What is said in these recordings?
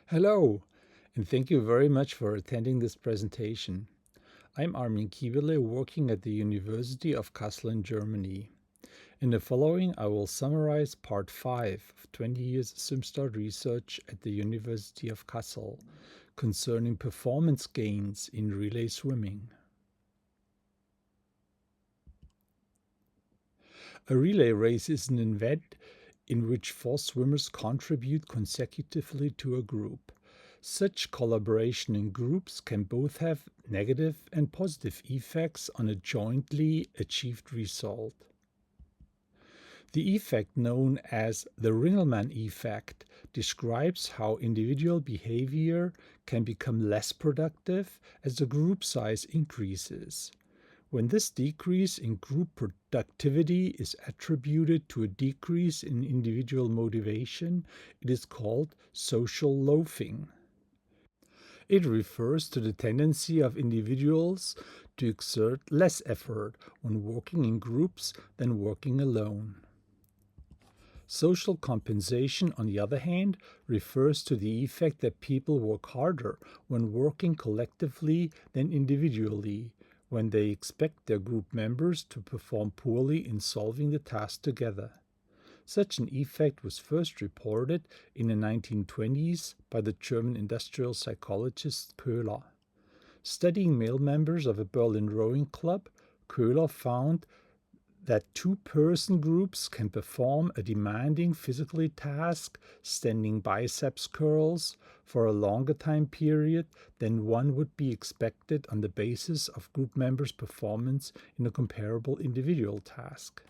Hello, and thank you very much for attending this presentation. I'm Armin Kiebele, working at the University of Kassel in Germany. In the following, I will summarize part 5 of 20 years SwimStart research at the University of Kassel concerning performance gains in relay swimming. A relay race is an event in which four swimmers contribute consecutively to a group. Such collaboration in groups can both have negative and positive effects on a jointly achieved result. The effect known as the Ringelmann effect describes how individual behavior can become less productive as the group size increases. When this decrease in group productivity is attributed to a decrease in individual motivation, it is called social loafing. It refers to the tendency of individuals to exert less effort when working in groups than working alone. Social compensation, on the other hand, refers to the effect that people work harder when working collectively than individually, when they expect their group members to perform poorly in solving the task together. Such an effect was first reported in the 1920s by the German industrial psychologist Köhler. Studying male members of a Berlin rowing club, Köhler found that two-person groups can perform a demanding physical task, standing biceps curls, for a longer time period than one would be expected on the basis of group members' performance in a comparable individual task.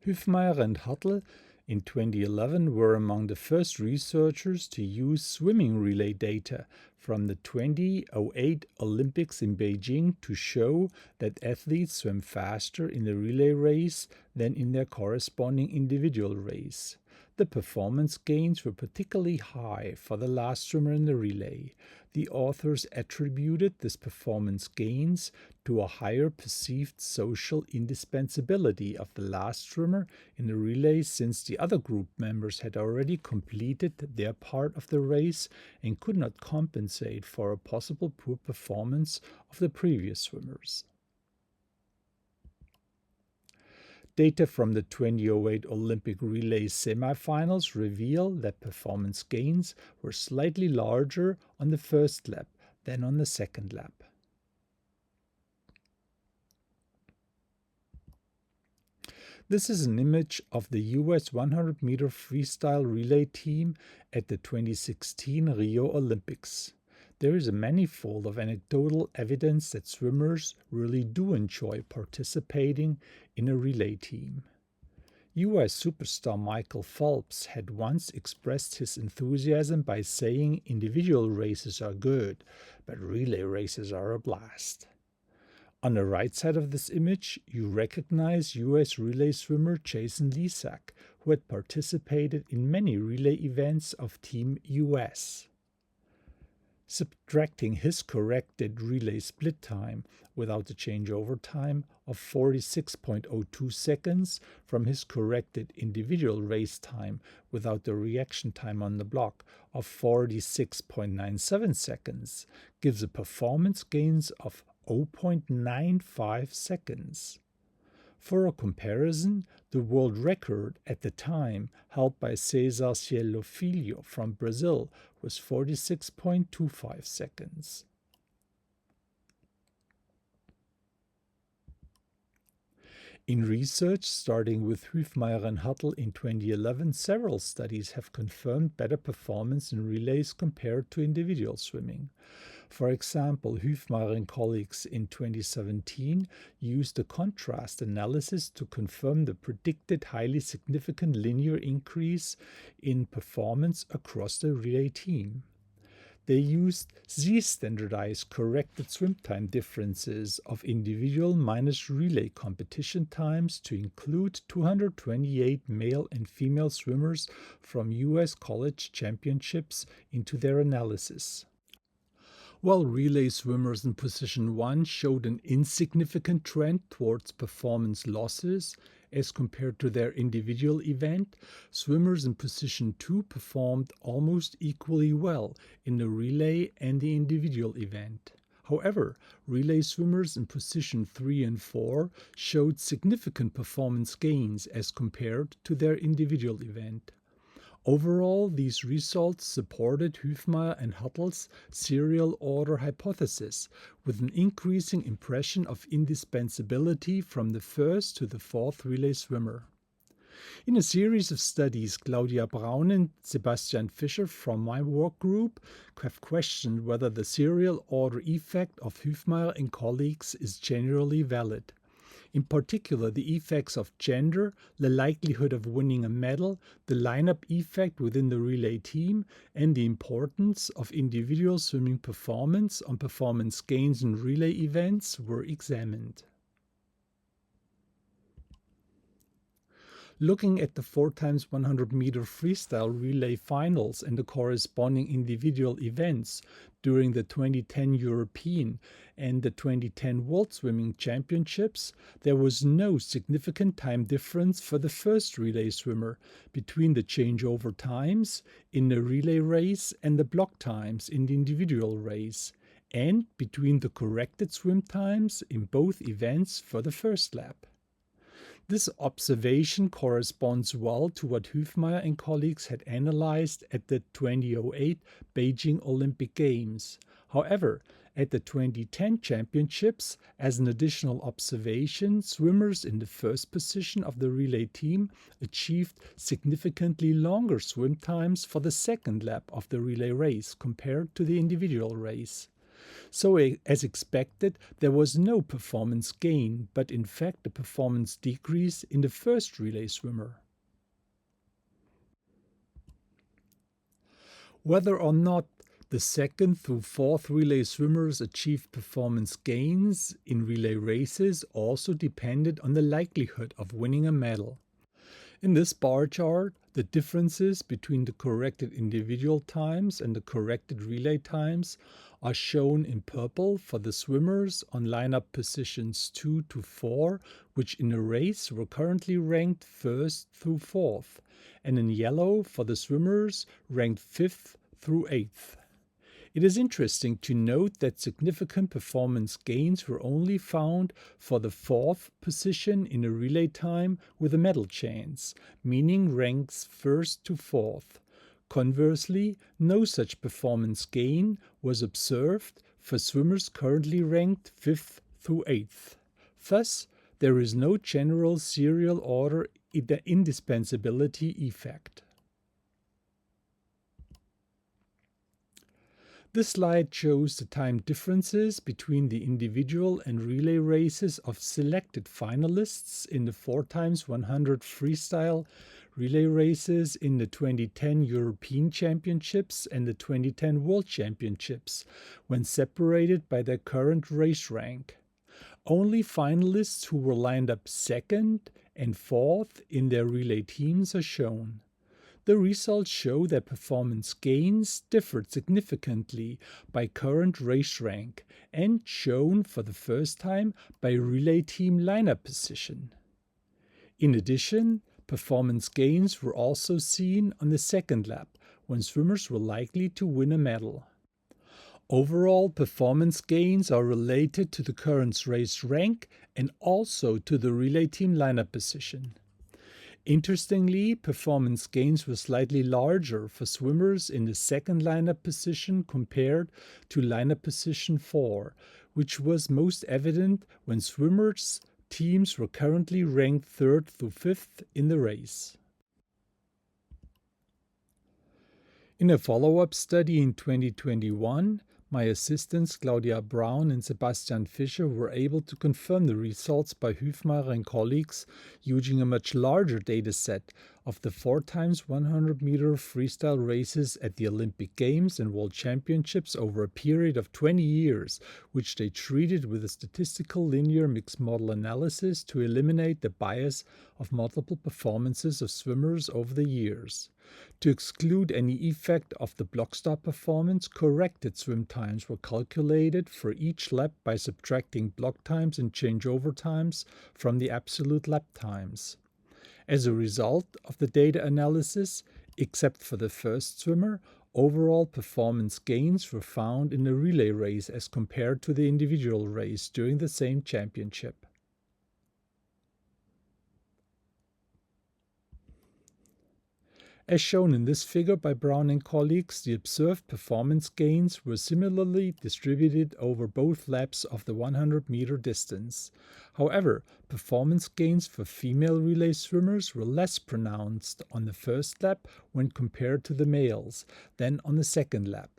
Hüfmeier and Huttel in 2011 were among the first researchers to use swimming relay data from the 2008 Olympics in Beijing to show that athletes swim faster in the relay race than in their corresponding individual race. The performance gains were particularly high for the last swimmer in the relay. The authors attributed this performance gains to a higher perceived social indispensability of the last swimmer in the relay, since the other group members had already completed their part of the race and could not compensate for a possible poor performance of the previous swimmers. Data from the 2008 Olympic relay semifinals reveal that performance gains were slightly larger on the first lap than on the second lap. This is an image of the US 100-meter freestyle relay team at the 2016 Rio Olympics. There is a manifold of anecdotal evidence that swimmers really do enjoy participating in a relay team. US superstar Michael Phelps had once expressed his enthusiasm by saying individual races are good, but relay races are a blast. On the right side of this image, you recognize US relay swimmer Jason Lisak, who had participated in many relay events of Team US. Subtracting his corrected relay split time without the changeover time of 46.02 seconds from his corrected individual race time without the reaction time on the block of 46.97 seconds gives a performance gains of 0.95 seconds. For a comparison, the world record at the time, held by Cesar Cielo Filho from Brazil, was 46.25 seconds. In research starting with Hüfmeier and Huttel in 2011, several studies have confirmed better performance in relays compared to individual swimming. For example, Hüfmeier and colleagues in 2017 used a contrast analysis to confirm the predicted highly significant linear increase in performance across the relay team. They used Z-standardized corrected swim time differences of individual minus relay competition times to include 228 male and female swimmers from US college championships into their analysis. While relay swimmers in position 1 showed an insignificant trend towards performance losses, as compared to their individual event, swimmers in position 2 performed almost equally well in the relay and the individual event. However, relay swimmers in position 3 and 4 showed significant performance gains as compared to their individual event. Overall, these results supported Hüfmeier and Huttle's serial order hypothesis, with an increasing impression of indispensability from the first to the fourth relay swimmer. In a series of studies, Claudia Braun and Sebastian Fischer from my work group have questioned whether the serial order effect of Hüfmeier and colleagues is generally valid. In particular, the effects of gender, the likelihood of winning a medal, the lineup effect within the relay team, and the importance of individual swimming performance on performance gains in relay events were examined. Looking at the 4x100 meter freestyle relay finals and the corresponding individual events during the 2010 European and the 2010 World Swimming Championships, there was no significant time difference for the first relay swimmer between the changeover times in the relay race and the block times in the individual race, and between the corrected swim times in both events for the first lap. This observation corresponds well to what Hüfmeier and colleagues had analyzed at the 2008 Beijing Olympic Games. However, at the 2010 Championships, as an additional observation, swimmers in the first position of the relay team achieved significantly longer swim times for the second lap of the relay race compared to the individual race. So, as expected, there was no performance gain, but in fact a performance decrease in the first relay swimmer. Whether or not the second through fourth relay swimmers achieved performance gains in relay races also depended on the likelihood of winning a medal. In this bar chart, the differences between the corrected individual times and the corrected relay times are shown in purple for the swimmers on lineup positions 2 to 4, which in a race were currently ranked 1st through 4th, and in yellow for the swimmers ranked 5th through 8th. It is interesting to note that significant performance gains were only found for the 4th position in a relay time with a medal chance, meaning ranks 1st to 4th. Conversely, no such performance gain was observed for swimmers currently ranked 5th through 8th. Thus, there is no general serial order indispensability effect. This slide shows the time differences between the individual and relay races of selected finalists in the 4x100 freestyle relay races in the 2010 European Championships and the 2010 World Championships, when separated by their current race rank. Only finalists who were lined up second and fourth in their relay teams are shown. The results show that performance gains differed significantly by current race rank and shown for the first time by relay team lineup position. In addition, performance gains were also seen on the second lap, when swimmers were likely to win a medal. Overall, performance gains are related to the current race rank and also to the relay team lineup position. Interestingly, performance gains were slightly larger for swimmers in the second lineup position compared to lineup position 4, which was most evident when swimmers' teams were currently ranked 3rd through 5th in the race. In a follow-up study in 2021, my assistants Claudia Braun and Sebastian Fischer were able to confirm the results by Hüfmeier and colleagues using a much larger data set of the 4x100 meter freestyle races at the Olympic Games and World Championships over a period of 20 years, which they treated with a statistical linear mixed model analysis to eliminate the bias of multiple performances of swimmers over the years. To exclude any effect of the block start performance, corrected swim times were calculated for each lap by subtracting block times and changeover times from the absolute lap times. As a result of the data analysis, except for the first swimmer, overall performance gains were found in the relay race as compared to the individual race during the same championship. As shown in this figure by Brown and colleagues, the observed performance gains were similarly distributed over both laps of the 100-meter distance. However, performance gains for female relay swimmers were less pronounced on the first lap when compared to the males than on the second lap.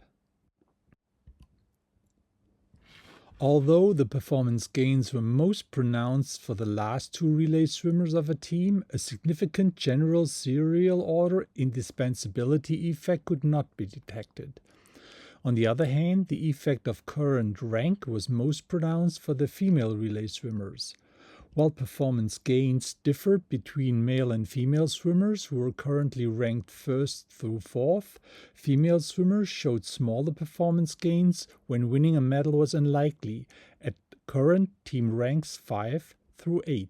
Although the performance gains were most pronounced for the last two relay swimmers of a team, a significant general serial order indispensability effect could not be detected. On the other hand, the effect of current rank was most pronounced for the female relay swimmers. While performance gains differed between male and female swimmers who were currently ranked first through fourth, female swimmers showed smaller performance gains when winning a medal was unlikely at current team ranks 5 through 8th.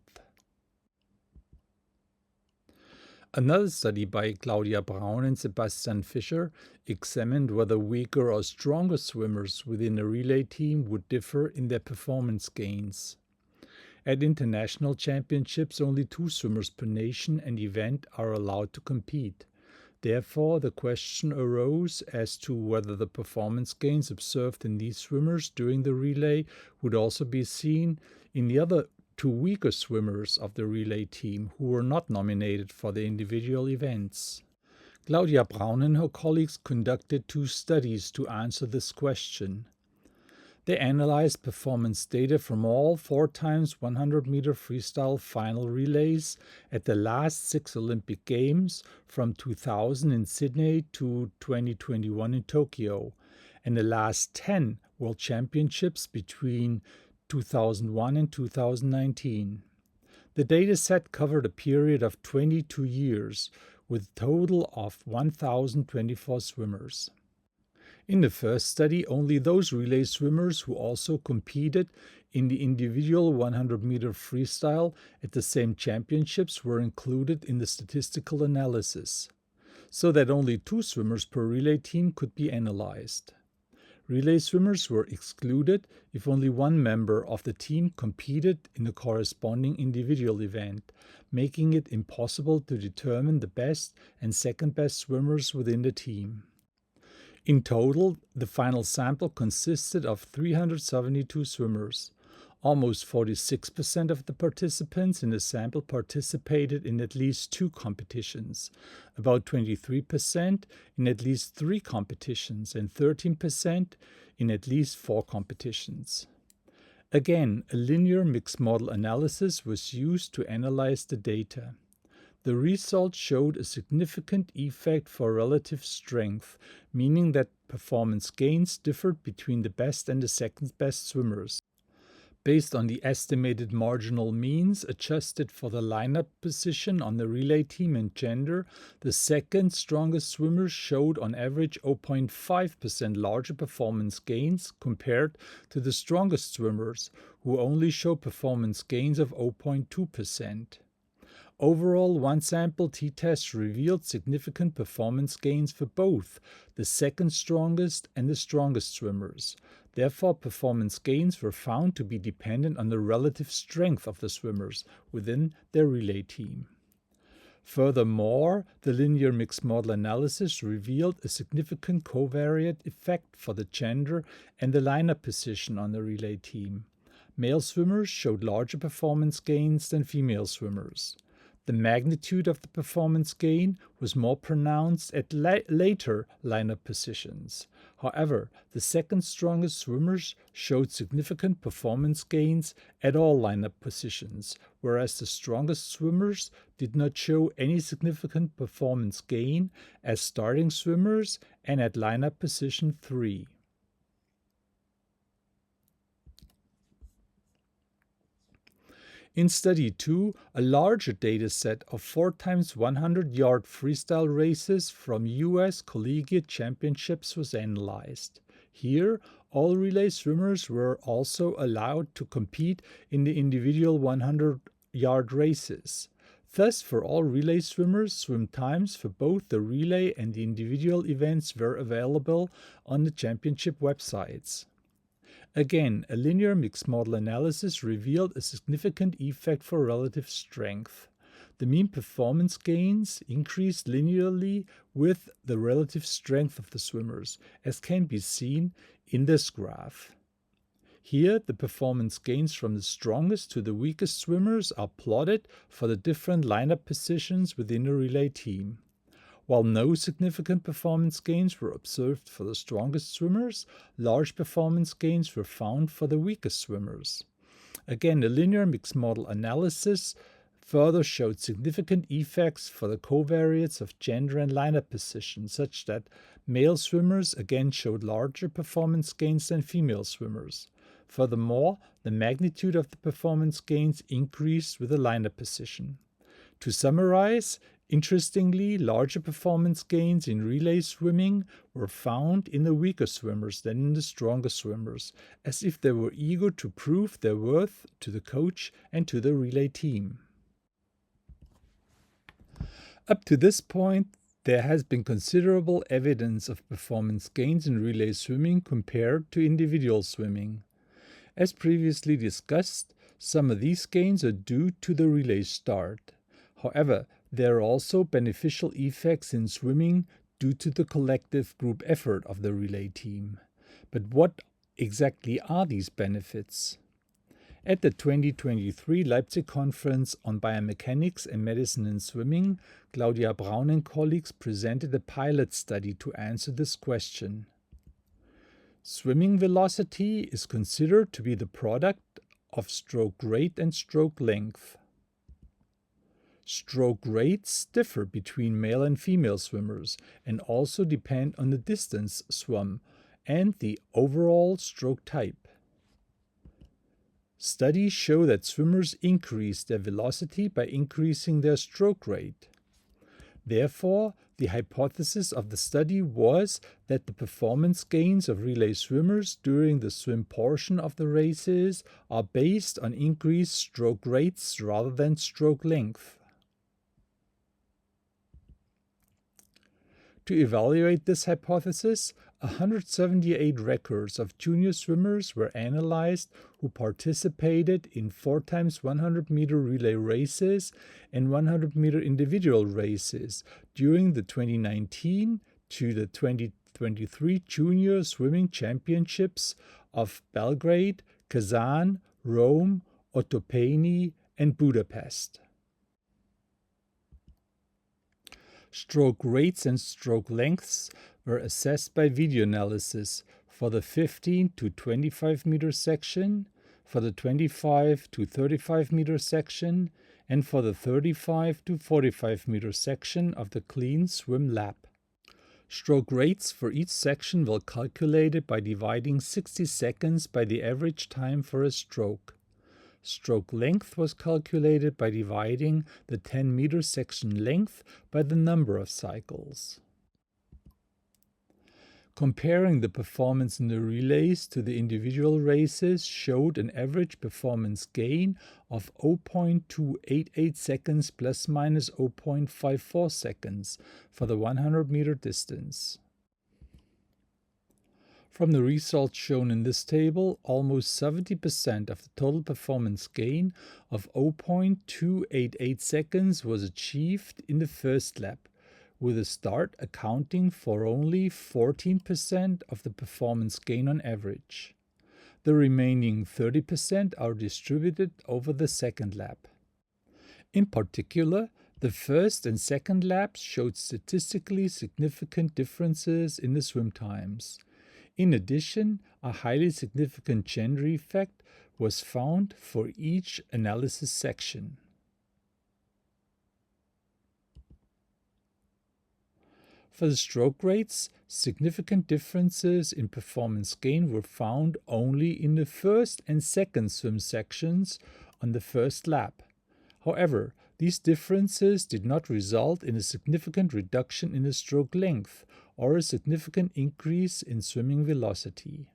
Another study by Claudia Braun and Sebastian Fischer examined whether weaker or stronger swimmers within a relay team would differ in their performance gains. At international championships, only 2 swimmers per nation and event are allowed to compete. Therefore, the question arose as to whether the performance gains observed in these swimmers during the relay would also be seen in the other 2 weaker swimmers of the relay team who were not nominated for the individual events. Claudia Braun and her colleagues conducted 2 studies to answer this question. They analyzed performance data from all 4 times 100-meter freestyle final relays at the last 6 Olympic Games from 2000 in Sydney to 2021 in Tokyo, and the last 10 World Championships between 2001 and 2019. The dataset covered a period of 22 years with a total of 1,024 swimmers. In the first study, only those relay swimmers who also competed in the individual 100-meter freestyle at the same championships were included in the statistical analysis, so that only 2 swimmers per relay team could be analyzed. Relay swimmers were excluded if only 1 member of the team competed in the corresponding individual event, making it impossible to determine the best and second-best swimmers within the team. In total, the final sample consisted of 372 swimmers. Almost 46% of the participants in the sample participated in at least 2 competitions, about 23% in at least 3 competitions, and 13% in at least 4 competitions. Again, a linear mixed model analysis was used to analyze the data. The results showed a significant effect for relative strength, meaning that performance gains differed between the best and the second-best swimmers. Based on the estimated marginal means adjusted for the lineup position on the relay team and gender, the second strongest swimmers showed on average 0.5% larger performance gains compared to the strongest swimmers, who only show performance gains of 0.2%. Overall, one sample t-test revealed significant performance gains for both the second strongest and the strongest swimmers. Therefore, performance gains were found to be dependent on the relative strength of the swimmers within their relay team. Furthermore, the linear mixed model analysis revealed a significant covariate effect for the gender and the lineup position on the relay team. Male swimmers showed larger performance gains than female swimmers. The magnitude of the performance gain was more pronounced at later lineup positions. However, the second strongest swimmers showed significant performance gains at all lineup positions, whereas the strongest swimmers did not show any significant performance gain as starting swimmers and at lineup position 3. In Study 2, a larger dataset of 4 times 100-yard freestyle races from US collegiate championships was analyzed. Here, all relay swimmers were also allowed to compete in the individual 100-yard races. Thus, for all relay swimmers, swim times for both the relay and the individual events were available on the championship websites. Again, a linear mixed model analysis revealed a significant effect for relative strength. The mean performance gains increased linearly with the relative strength of the swimmers, as can be seen in this graph. Here, the performance gains from the strongest to the weakest swimmers are plotted for the different lineup positions within a relay team. While no significant performance gains were observed for the strongest swimmers, large performance gains were found for the weakest swimmers. Again, the linear mixed model analysis further showed significant effects for the covariates of gender and lineup position, such that male swimmers again showed larger performance gains than female swimmers. Furthermore, the magnitude of the performance gains increased with the lineup position. To summarize, interestingly, larger performance gains in relay swimming were found in the weaker swimmers than in the stronger swimmers, as if they were eager to prove their worth to the coach and to the relay team. Up to this point, there has been considerable evidence of performance gains in relay swimming compared to individual swimming. As previously discussed, some of these gains are due to the relay start. However, there are also beneficial effects in swimming due to the collective group effort of the relay team. But what exactly are these benefits? At the 2023 Leipzig Conference on Biomechanics and Medicine in Swimming, Claudia Braun and colleagues presented a pilot study to answer this question. Swimming velocity is considered to be the product of stroke rate and stroke length. Stroke rates differ between male and female swimmers and also depend on the distance swum and the overall stroke type. Studies show that swimmers increase their velocity by increasing their stroke rate. Therefore, the hypothesis of the study was that the performance gains of relay swimmers during the swim portion of the races are based on increased stroke rates rather than stroke length. To evaluate this hypothesis, 178 records of junior swimmers were analyzed who participated in 4 times 100-meter relay races and 100-meter individual races during the 2019 to the 2023 Junior Swimming Championships of Belgrade, Kazan, Rome, Ottopeni, and Budapest. Stroke rates and stroke lengths were assessed by video analysis for the 15 to 25 meter section, for the 25 to 35 meter section, and for the 35 to 45 meter section of the clean swim lap. Stroke rates for each section were calculated by dividing 60 seconds by the average time for a stroke. Stroke length was calculated by dividing the 10-meter section length by the number of cycles. Comparing the performance in the relays to the individual races showed an average performance gain of 0.288 seconds plus minus 0.54 seconds for the 100-meter distance. From the results shown in this table, almost 70% of the total performance gain of 0.288 seconds was achieved in the first lap, with a start accounting for only 14% of the performance gain on average. The remaining 30% are distributed over the second lap. In particular, the first and second laps showed statistically significant differences in the swim times. In addition, a highly significant gender effect was found for each analysis section. For the stroke rates, significant differences in performance gain were found only in the first and second swim sections on the first lap. However, these differences did not result in a significant reduction in the stroke length or a significant increase in swimming velocity.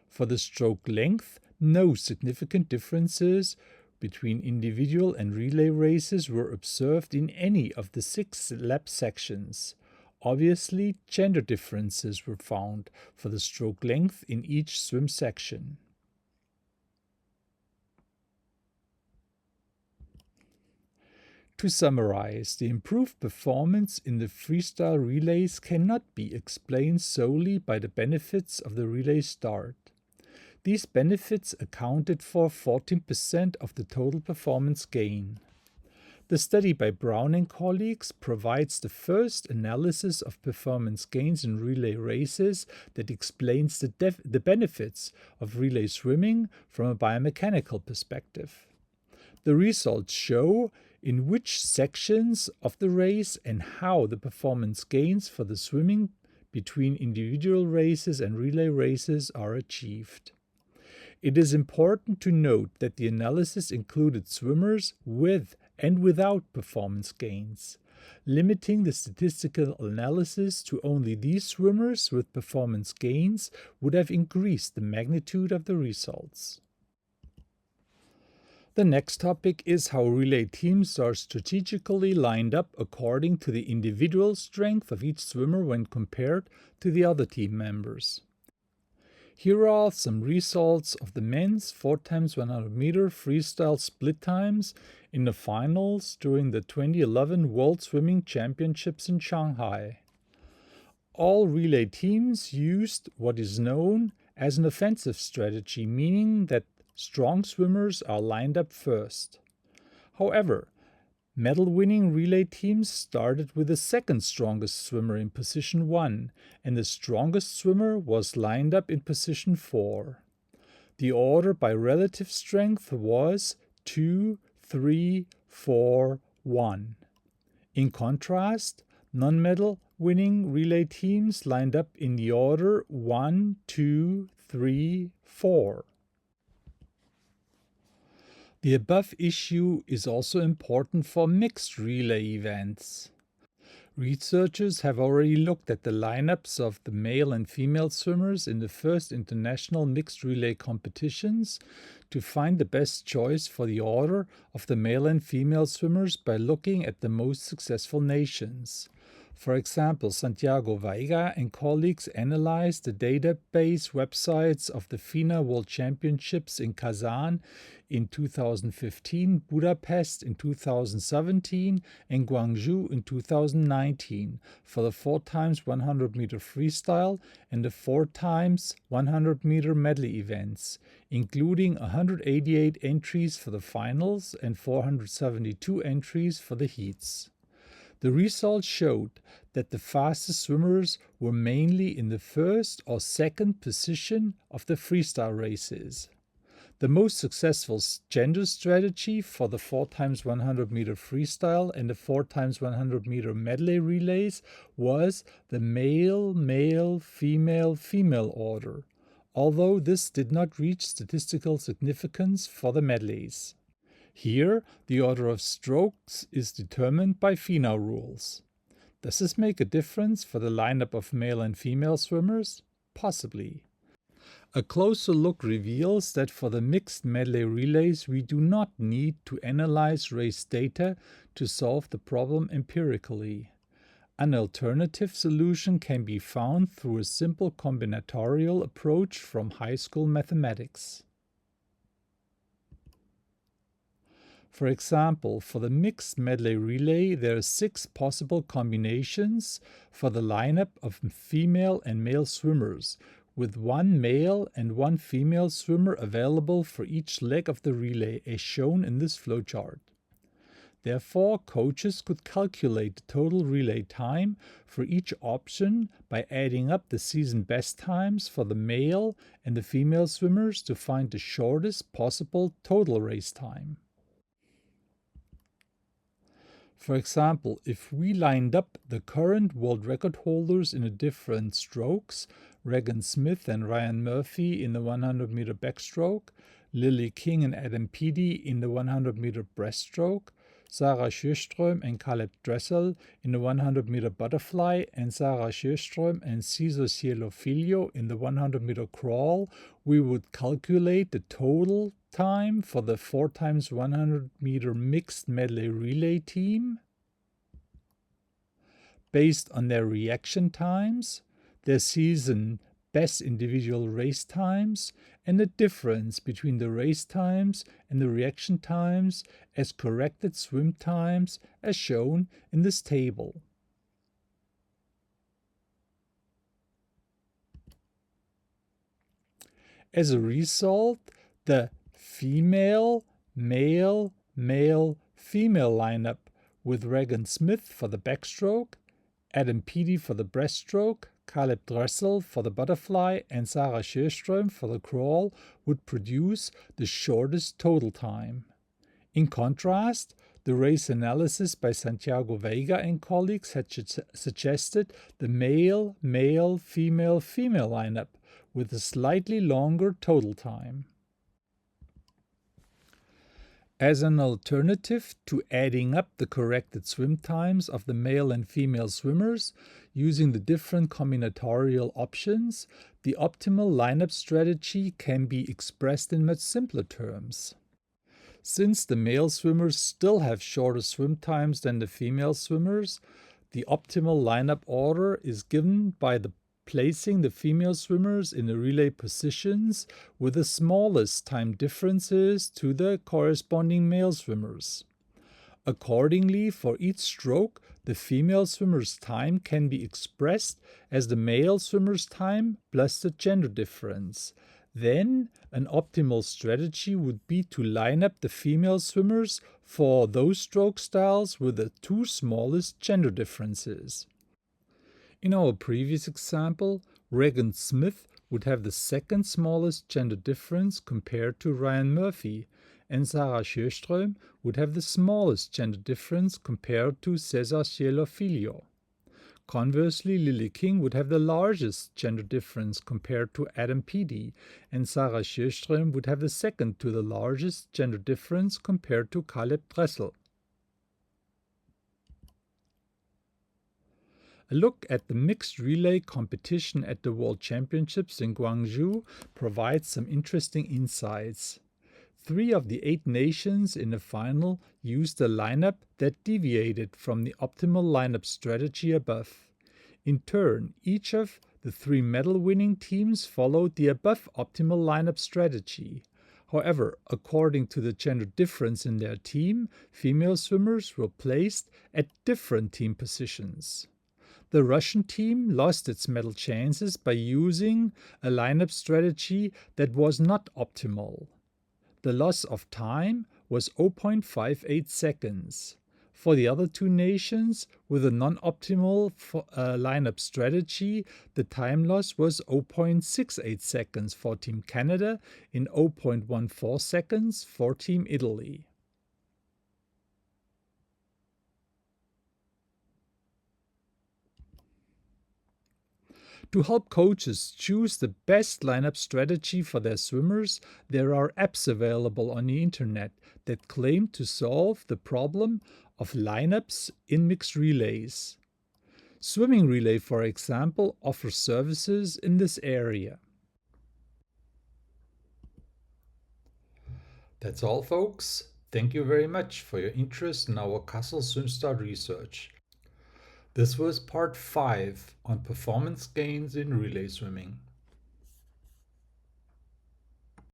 For the stroke length, no significant differences between individual and relay races were observed in any of the 6 lap sections. Obviously, gender differences were found for the stroke length in each swim section. To summarize, the improved performance in the freestyle relays cannot be explained solely by the benefits of the relay start. These benefits accounted for 14% of the total performance gain. The study by Brown and colleagues provides the first analysis of performance gains in relay races that explains the benefits of relay swimming from a biomechanical perspective. The results show in which sections of the race and how the performance gains for the swimming between individual races and relay races are achieved. It is important to note that the analysis included swimmers with and without performance gains. Limiting the statistical analysis to only these swimmers with performance gains would have increased the magnitude of the results. The next topic is how relay teams are strategically lined up according to the individual strength of each swimmer when compared to the other team members. Here are some results of the men's 4x100 meter freestyle split times in the finals during the 2011 World Swimming Championships in Shanghai. All relay teams used what is known as an offensive strategy, meaning that strong swimmers are lined up first. However, medal-winning relay teams started with the second strongest swimmer in position 1, and the strongest swimmer was lined up in position 4. The order by relative strength was 2, 3, 4, 1. In contrast, non-medal-winning relay teams lined up in the order 1, 2, 3, 4. The above issue is also important for mixed relay events. Researchers have already looked at the lineups of the male and female swimmers in the first international mixed relay competitions to find the best choice for the order of the male and female swimmers by looking at the most successful nations. For example, Santiago Veiga and colleagues analyzed the database websites of the FINA World Championships in Kazan in 2015, Budapest in 2017, and Guangzhou in 2019 for the 4x100 meter freestyle and the 4x100 meter medley events, including 188 entries for the finals and 472 entries for the heats. The results showed that the fastest swimmers were mainly in the first or second position of the freestyle races. The most successful gender strategy for the 4x100 meter freestyle and the 4x100 meter medley relays was the male-male, female-female order, although this did not reach statistical significance for the medleys. Here, the order of strokes is determined by FINA rules. Does this make a difference for the lineup of male and female swimmers? Possibly. A closer look reveals that for the mixed medley relays, we do not need to analyze race data to solve the problem empirically. An alternative solution can be found through a simple combinatorial approach from high school mathematics. For example, for the mixed medley relay, there are 6 possible combinations for the lineup of female and male swimmers, with 1 male and 1 female swimmer available for each leg of the relay, as shown in this flowchart. Therefore, coaches could calculate the total relay time for each option by adding up the season best times for the male and the female swimmers to find the shortest possible total race time. For example, if we lined up the current world record holders in a different strokes, Regan Smith and Ryan Murphy in the 100-meter backstroke, Lily King and Adam Peaty in the 100-meter breaststroke, Sarah Sjöström and Caleb Dressel in the 100-meter butterfly, and Sarah Sjöström and Cesar Cielo Filho in the 100-meter crawl, we would calculate the total time for the 4x100-meter mixed medley relay team based on their reaction times, their season best individual race times, and the difference between the race times and the reaction times as corrected swim times as shown in this table. As a result, the female, male, male, female lineup with Regan Smith for the backstroke, Adam Peaty for the breaststroke, Caleb Dressel for the butterfly, and Sarah Sjöström for the crawl would produce the shortest total time. In contrast, the race analysis by Santiago Veiga and colleagues had suggested the male, male, female, female lineup with a slightly longer total time. As an alternative to adding up the corrected swim times of the male and female swimmers using the different combinatorial options, the optimal lineup strategy can be expressed in much simpler terms. Since the male swimmers still have shorter swim times than the female swimmers, the optimal lineup order is given by placing the female swimmers in the relay positions with the smallest time differences to the corresponding male swimmers. Accordingly, for each stroke, the female swimmer's time can be expressed as the male swimmer's time plus the gender difference. Then, an optimal strategy would be to line up the female swimmers for those stroke styles with the two smallest gender differences. In our previous example, Regan Smith would have the second smallest gender difference compared to Ryan Murphy, and Sarah Sjöström would have the smallest gender difference compared to Cesar Cielo Filho. Conversely, Lily King would have the largest gender difference compared to Adam Peaty, and Sarah Sjöström would have the second to the largest gender difference compared to Caleb Dressel. A look at the mixed relay competition at the World Championships in Guangzhou provides some interesting insights. 3 of the 8 nations in the final used a lineup that deviated from the optimal lineup strategy above. In turn, each of the 3 medal-winning teams followed the above optimal lineup strategy. However, according to the gender difference in their team, female swimmers were placed at different team positions. The Russian team lost its medal chances by using a lineup strategy that was not optimal. The loss of time was 0.58 seconds. For the other 2 nations with a non-optimal lineup strategy, the time loss was 0.68 seconds for Team Canada and 0.14 seconds for Team Italy. To help coaches choose the best lineup strategy for their swimmers, there are apps available on the internet that claim to solve the problem of lineups in mixed relays. Swimming Relay, for example, offers services in this area. That's all, folks. Thank you very much for your interest in our Kassel SwimStart research. This was part 5 on performance gains in relay swimming.